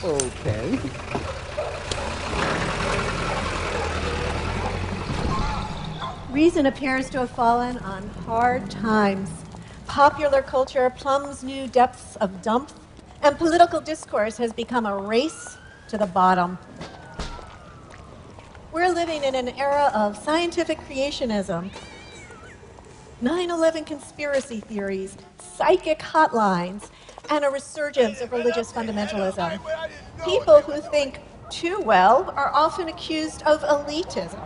Okay. Reason appears to have fallen on hard times. Popular culture plumbs new depths of dump, and political discourse has become a race to the bottom. We're living in an era of scientific creationism, 9/11 conspiracy theories, psychic hotlines, and a resurgence of religious fundamentalism. People who think too well are often accused of elitism.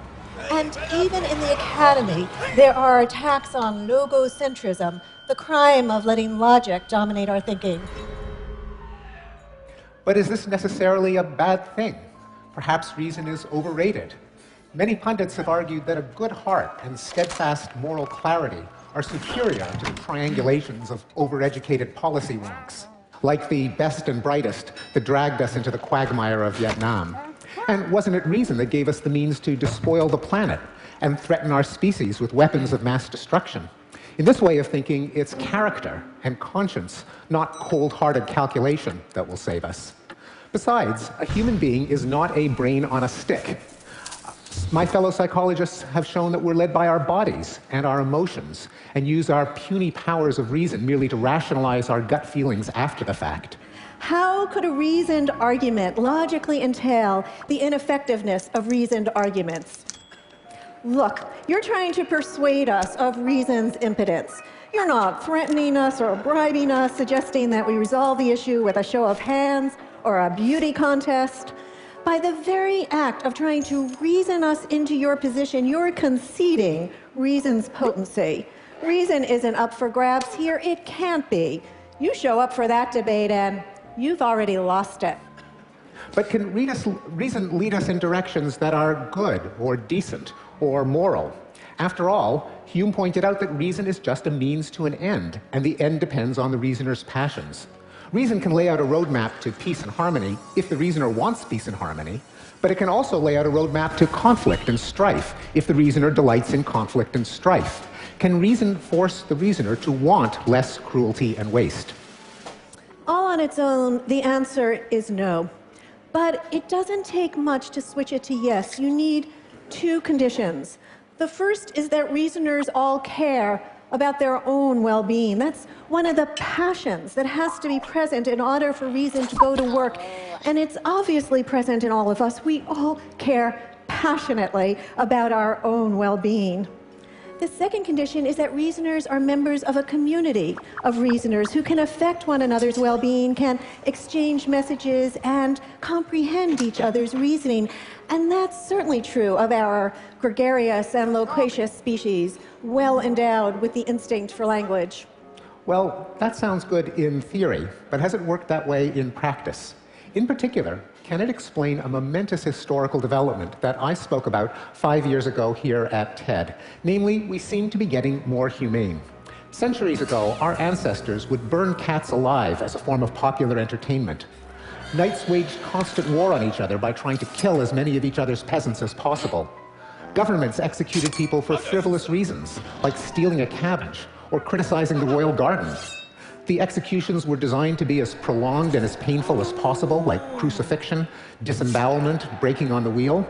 And even in the academy, there are attacks on logocentrism, the crime of letting logic dominate our thinking. But is this necessarily a bad thing? Perhaps reason is overrated. Many pundits have argued that a good heart and steadfast moral clarity are superior to the triangulations of overeducated policy wonks, like the best and brightest that dragged us into the quagmire of Vietnam. And wasn't it reason that gave us the means to despoil the planet and threaten our species with weapons of mass destruction? In this way of thinking, it's character and conscience, not cold-hearted calculation, that will save us. Besides, a human being is not a brain on a stick. My fellow psychologists have shown that we're led by our bodies and our emotions and use our puny powers of reason merely to rationalize our gut feelings after the fact. How could a reasoned argument logically entail the ineffectiveness of reasoned arguments? Look, you're trying to persuade us of reason's impotence. You're not threatening us or bribing us, suggesting that we resolve the issue with a show of hands or a beauty contest. By the very act of trying to reason us into your position, you're conceding reason's potency. Reason isn't up for grabs here. It can't be. You show up for that debate and you've already lost it. But can reason lead us in directions that are good or decent or moral? After all, Hume pointed out that reason is just a means to an end, and the end depends on the reasoner's passions. Reason can lay out a roadmap to peace and harmony if the reasoner wants peace and harmony, but it can also lay out a roadmap to conflict and strife if the reasoner delights in conflict and strife. Can reason force the reasoner to want less cruelty and waste? All on its own, the answer is no. But it doesn't take much to switch it to yes. You need two conditions. The first is that reasoners all care about their own well-being. That's one of the passions that has to be present in order for reason to go to work. And it's obviously present in all of us. We all care passionately about our own well-being. The second condition is that reasoners are members of a community of reasoners who can affect one another's well-being, can exchange messages, and comprehend each other's reasoning. And that's certainly true of our gregarious and loquacious species, well endowed with the instinct for language. Well, that sounds good in theory, but has it worked that way in practice? In particular, can it explain a momentous historical development that I spoke about 5 years ago here at TED? Namely, we seem to be getting more humane. Centuries ago, our ancestors would burn cats alive as a form of popular entertainment. Knights waged constant war on each other by trying to kill as many of each other's peasants as possible. Governments executed people for frivolous reasons, like stealing a cabbage or criticizing the royal garden. The executions were designed to be as prolonged and as painful as possible, like crucifixion, disembowelment, breaking on the wheel.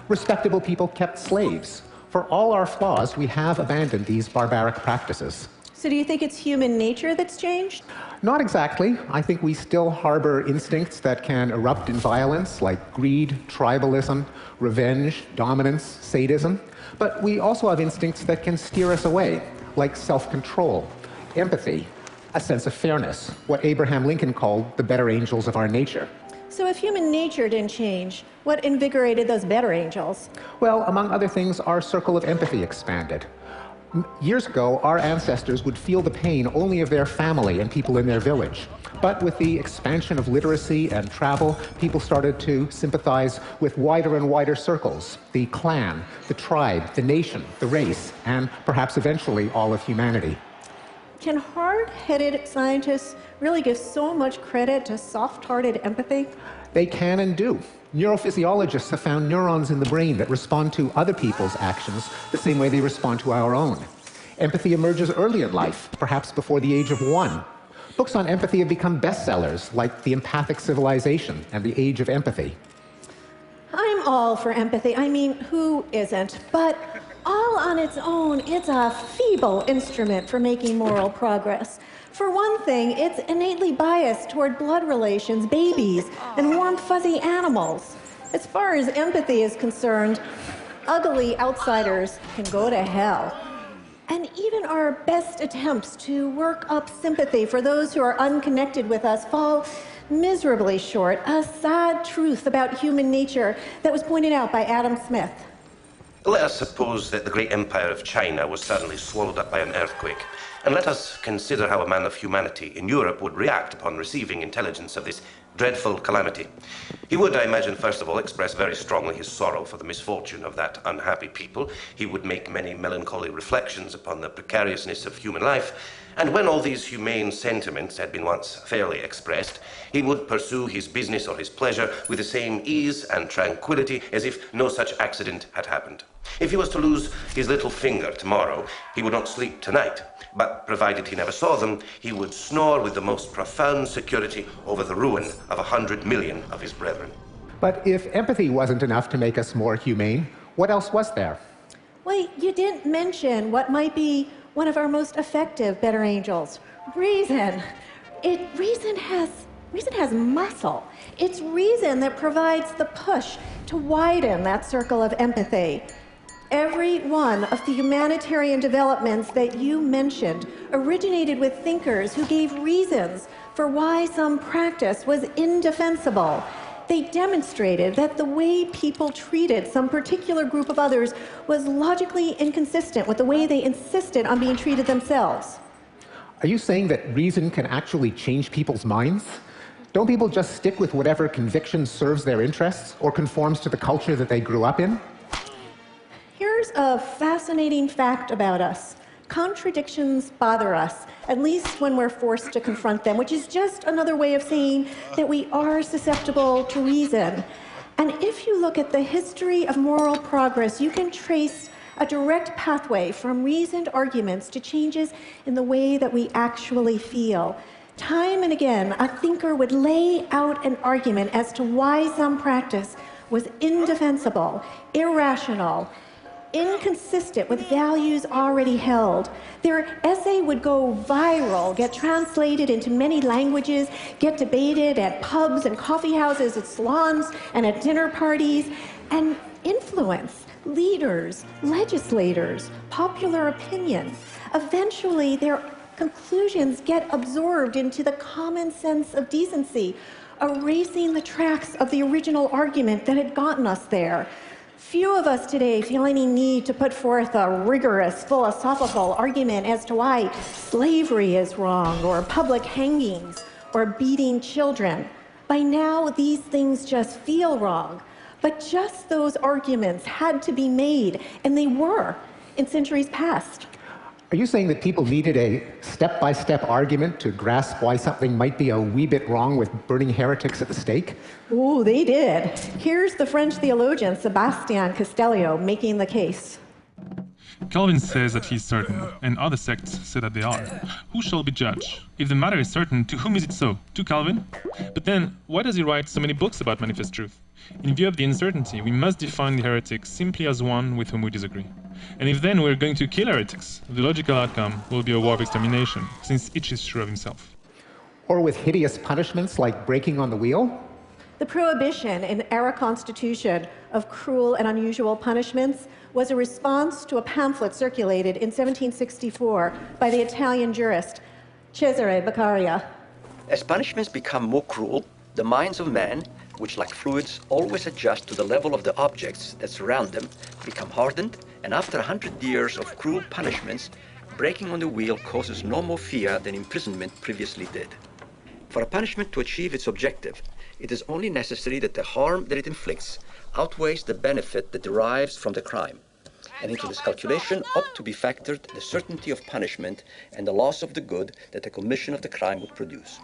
Respectable people kept slaves. For all our flaws, we have abandoned these barbaric practices. So do you think it's human nature that's changed? Not exactly. I think we still harbor instincts that can erupt in violence, like greed, tribalism, revenge, dominance, sadism. But we also have instincts that can steer us away, like self-control, empathy, a sense of fairness, what Abraham Lincoln called the better angels of our nature. So if human nature didn't change, what invigorated those better angels? Well, among other things, our circle of empathy expanded. Years ago, our ancestors would feel the pain only of their family and people in their village. But with the expansion of literacy and travel, people started to sympathize with wider and wider circles: the clan, the tribe, the nation, the race, and perhaps eventually all of humanity. Can hard-headed scientists really give so much credit to soft-hearted empathy? They can and do. Neurophysiologists have found neurons in the brain that respond to other people's actions the same way they respond to our own. Empathy emerges early in life, perhaps before the age of 1. Books on empathy have become bestsellers, like The Empathic Civilization and The Age of Empathy. I'm all for empathy. I mean, who isn't? But all on its own, it's a feeble instrument for making moral progress. For one thing, it's innately biased toward blood relations, babies, and warm, fuzzy animals. As far as empathy is concerned, ugly outsiders can go to hell. And even our best attempts to work up sympathy for those who are unconnected with us fall miserably short, a sad truth about human nature that was pointed out by Adam Smith. Let us suppose that the great empire of China was suddenly swallowed up by an earthquake, and let us consider how a man of humanity in Europe would react upon receiving intelligence of this dreadful calamity. He would, I imagine, first of all, express very strongly his sorrow for the misfortune of that unhappy people. He would make many melancholy reflections upon the precariousness of human life, and when all these humane sentiments had been once fairly expressed, he would pursue his business or his pleasure with the same ease and tranquility as if no such accident had happened. If he was to lose his little finger tomorrow, he would not sleep tonight, but provided he never saw them, he would snore with the most profound security over the ruin of 100 million of his brethren. But if empathy wasn't enough to make us more humane, what else was there? Well, you didn't mention what might be one of our most effective better angels, reason. Reason has muscle. It's reason that provides the push to widen that circle of empathy. Every one of the humanitarian developments that you mentioned originated with thinkers who gave reasons for why some practice was indefensible. They demonstrated that the way people treated some particular group of others was logically inconsistent with the way they insisted on being treated themselves. Are you saying that reason can actually change people's minds? Don't people just stick with whatever conviction serves their interests or conforms to the culture that they grew up in? Here's a fascinating fact about us. Contradictions bother us, at least when we're forced to confront them, which is just another way of saying that we are susceptible to reason. And if you look at the history of moral progress, you can trace a direct pathway from reasoned arguments to changes in the way that we actually feel. Time and again, a thinker would lay out an argument as to why some practice was indefensible, irrational, inconsistent with values already held. Their essay would go viral, get translated into many languages, get debated at pubs and coffee houses, at salons and at dinner parties, and influence leaders, legislators, popular opinion. Eventually, their conclusions get absorbed into the common sense of decency, erasing the tracks of the original argument that had gotten us there. Few of us today feel any need to put forth a rigorous philosophical argument as to why slavery is wrong, or public hangings, or beating children. By now, these things just feel wrong. But just those arguments had to be made, and they were, in centuries past. Are you saying that people needed a step-by-step argument to grasp why something might be a wee bit wrong with burning heretics at the stake? Oh, they did. Here's the French theologian Sebastian Castellio making the case. Calvin says that he is certain, and other sects say that they are. Who shall be judge? If the matter is certain, to whom is it so? To Calvin? But then, why does he write so many books about manifest truth? In view of the uncertainty, we must define the heretic simply as one with whom we disagree. And if then we're going to kill heretics, the logical outcome will be a war of extermination, since each is sure of himself. Or with hideous punishments like breaking on the wheel? The prohibition in our Constitution of cruel and unusual punishments was a response to a pamphlet circulated in 1764 by the Italian jurist Cesare Beccaria. As punishments become more cruel, the minds of men, which like fluids always adjust to the level of the objects that surround them, become hardened, and after 100 years of cruel punishments, breaking on the wheel causes no more fear than imprisonment previously did. For a punishment to achieve its objective, it is only necessary that the harm that it inflicts outweighs the benefit that derives from the crime. And into this calculation ought to be factored the certainty of punishment and the loss of the good that the commission of the crime would produce.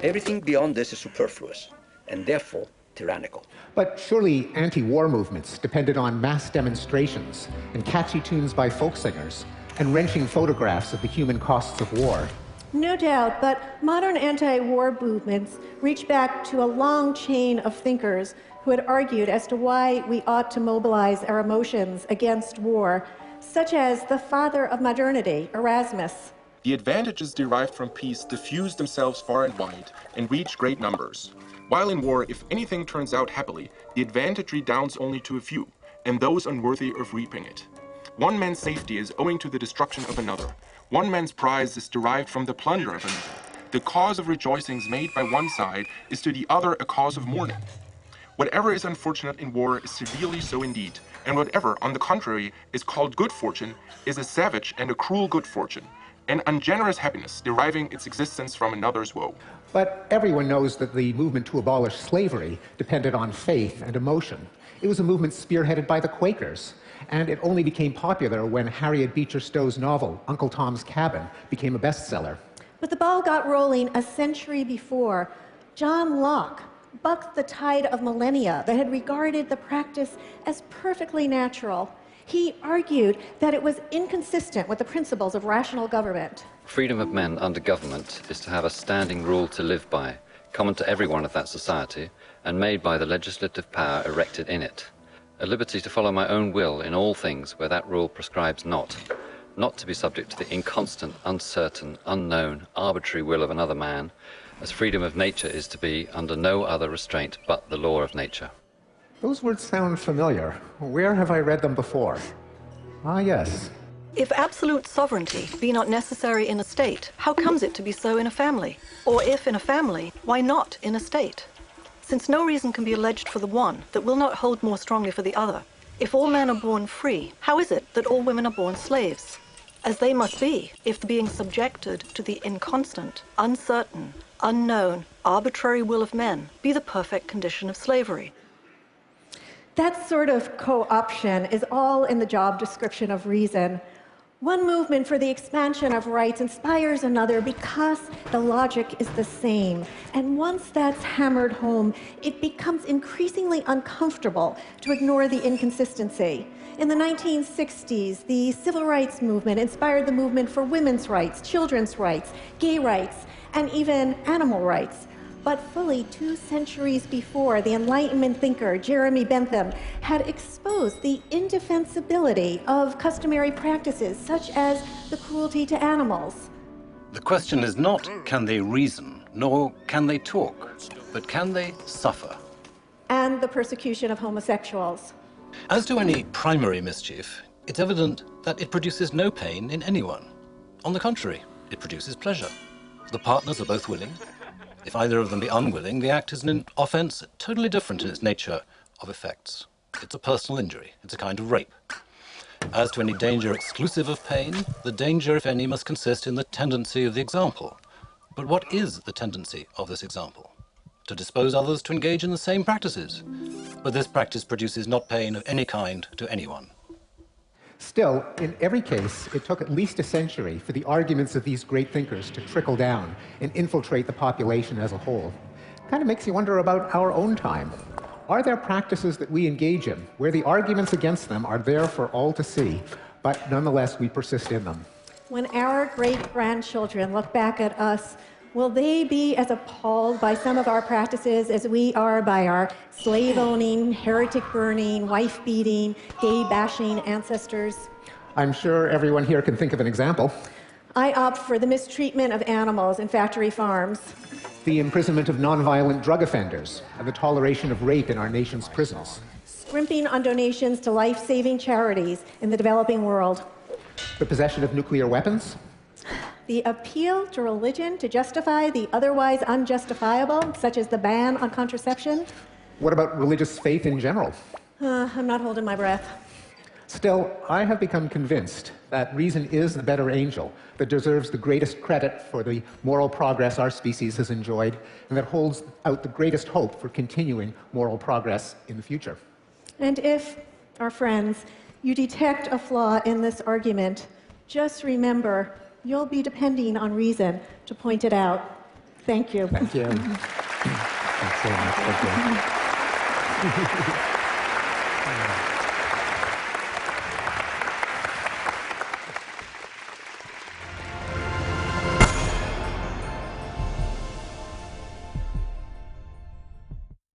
Everything beyond this is superfluous, and therefore tyrannical. But surely anti-war movements depended on mass demonstrations and catchy tunes by folk singers and wrenching photographs of the human costs of war. No doubt, but modern anti-war movements reach back to a long chain of thinkers who had argued as to why we ought to mobilize our emotions against war, such as the father of modernity, Erasmus. The advantages derived from peace diffuse themselves far and wide and reach great numbers. While in war, if anything turns out happily, the advantage redounds only to a few, and those unworthy of reaping it. One man's safety is owing to the destruction of another. One man's prize is derived from the plunder of another. The cause of rejoicings made by one side is to the other a cause of mourning. Whatever is unfortunate in war is severely so indeed, and whatever, on the contrary, is called good fortune is a savage and a cruel good fortune, an ungenerous happiness deriving its existence from another's woe. But everyone knows that the movement to abolish slavery depended on faith and emotion. It was a movement spearheaded by the Quakers, and it only became popular when Harriet Beecher Stowe's novel, Uncle Tom's Cabin, became a bestseller. But the ball got rolling a century before. John Locke bucked the tide of millennia that had regarded the practice as perfectly natural. He argued that it was inconsistent with the principles of rational government. Freedom of men under government is to have a standing rule to live by, common to everyone of that society, and made by the legislative power erected in it. A liberty to follow my own will in all things where that rule prescribes not to be subject to the inconstant, uncertain, unknown, arbitrary will of another man, as freedom of nature is to be under no other restraint but the law of nature. Those words sound familiar. Where have I read them before? Ah, yes. If absolute sovereignty be not necessary in a state, how comes it to be so in a family? Or if in a family, why not in a state? Since no reason can be alleged for the one that will not hold more strongly for the other. If all men are born free, how is it that all women are born slaves? As they must be, if being subjected to the inconstant, uncertain, unknown, arbitrary will of men be the perfect condition of slavery. That sort of co-option is all in the job description of reason. One movement for the expansion of rights inspires another because the logic is the same. And once that's hammered home, it becomes increasingly uncomfortable to ignore the inconsistency. In the 1960s, the civil rights movement inspired the movement for women's rights, children's rights, gay rights, and even animal rights. But fully 2 centuries before, the Enlightenment thinker Jeremy Bentham had exposed the indefensibility of customary practices, such as the cruelty to animals. The question is not, can they reason, nor can they talk, but can they suffer? And the persecution of homosexuals. As to any primary mischief, it's evident that it produces no pain in anyone. On the contrary, it produces pleasure. The partners are both willing. If either of them be unwilling, the act is an offense totally different in its nature of effects. It's a personal injury. It's a kind of rape. As to any danger exclusive of pain, the danger, if any, must consist in the tendency of the example. But what is the tendency of this example? To dispose others to engage in the same practices. But this practice produces not pain of any kind to anyone. Still, in every case, it took at least a century for the arguments of these great thinkers to trickle down and infiltrate the population as a whole. It kind of makes you wonder about our own time. Are there practices that we engage in where the arguments against them are there for all to see, but nonetheless we persist in them? When our great-grandchildren look back at us, will they be as appalled by some of our practices as we are by our slave-owning, heretic-burning, wife-beating, gay-bashing ancestors? I'm sure everyone here can think of an example. I opt for the mistreatment of animals in factory farms. The imprisonment of nonviolent drug offenders and the toleration of rape in our nation's prisons. Scrimping on donations to life-saving charities in the developing world. The possession of nuclear weapons. The appeal to religion to justify the otherwise unjustifiable, such as the ban on contraception. What about religious faith in general? I'm not holding my breath. Still, I have become convinced that reason is the better angel that deserves the greatest credit for the moral progress our species has enjoyed and that holds out the greatest hope for continuing moral progress in the future. And if, our friends, you detect a flaw in this argument, just remember, you'll be depending on reason to point it out. Thank you. Thank you. Thanks so much. Thank you.